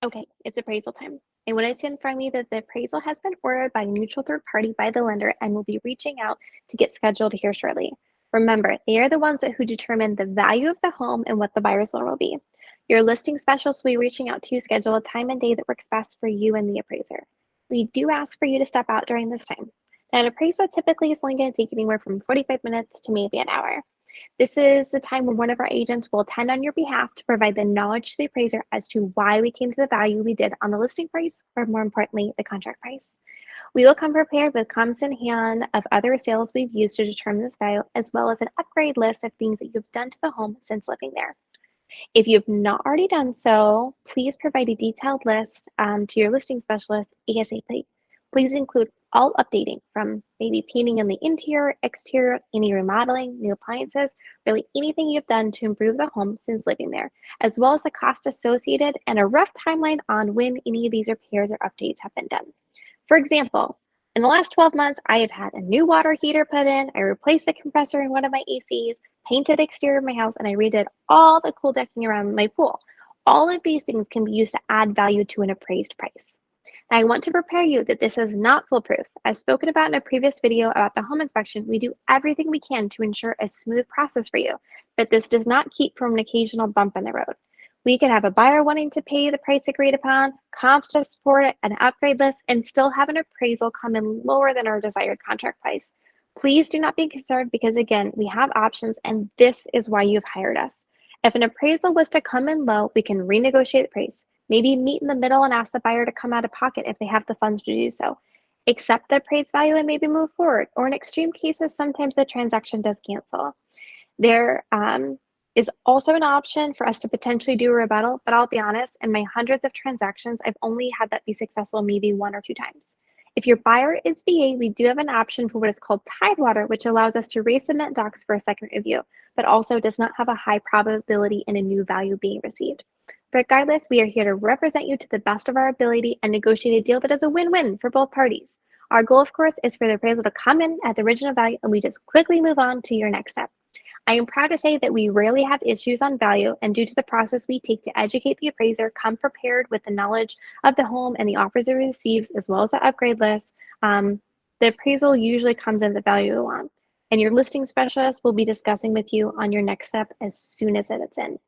Okay, it's appraisal time. I wanted to inform you that the appraisal has been ordered by a neutral third party by the lender and will be reaching out to get scheduled here shortly. Remember, they are the ones who determine the value of the home and what the buyer's loan will be. Your listing specialist will be reaching out to you, schedule a time and day that works best for you and the appraiser. We do ask for you to step out during this time. Now, an appraisal typically is only going to take anywhere from 45 minutes to maybe an hour. This is the time when one of our agents will attend on your behalf to provide the knowledge to the appraiser as to why we came to the value we did on the listing price, or more importantly, the contract price. We will come prepared with comps in hand of other sales we've used to determine this value, as well as an upgrade list of things that you've done to the home since living there. If you have not already done so, please provide a detailed list to your listing specialist ASAP. Please include all updating from maybe painting in the interior, exterior, any remodeling, new appliances, really anything you've done to improve the home since living there, as well as the cost associated and a rough timeline on when any of these repairs or updates have been done. For example, in the last 12 months, I have had a new water heater put in, I replaced the compressor in one of my ACs, painted the exterior of my house, and I redid all the cool decking around my pool. All of these things can be used to add value to an appraised price. Now, I want to prepare you that this is not foolproof. As spoken about in a previous video about the home inspection, we do everything we can to ensure a smooth process for you, but this does not keep from an occasional bump in the road. We could have a buyer wanting to pay the price agreed upon, comps to support it, an upgrade list, and still have an appraisal come in lower than our desired contract price. Please do not be concerned because, again, we have options and this is why you've hired us. If an appraisal was to come in low, we can renegotiate the price, maybe meet in the middle and ask the buyer to come out of pocket if they have the funds to do so. Accept the appraised value and maybe move forward, or in extreme cases, sometimes the transaction does cancel. There is also an option for us to potentially do a rebuttal, but I'll be honest, in my hundreds of transactions, I've only had that be successful maybe 1 or 2 times. If your buyer is VA, we do have an option for what is called Tidewater, which allows us to resubmit docs for a second review, but also does not have a high probability in a new value being received. Regardless, we are here to represent you to the best of our ability and negotiate a deal that is a win-win for both parties. Our goal, of course, is for the appraisal to come in at the original value and we just quickly move on to your next step. I am proud to say that we rarely have issues on value, and due to the process we take to educate the appraiser, come prepared with the knowledge of the home and the offers it receives, as well as the upgrade list. The appraisal usually comes in the value you want, and your listing specialist will be discussing with you on your next step as soon as it's in.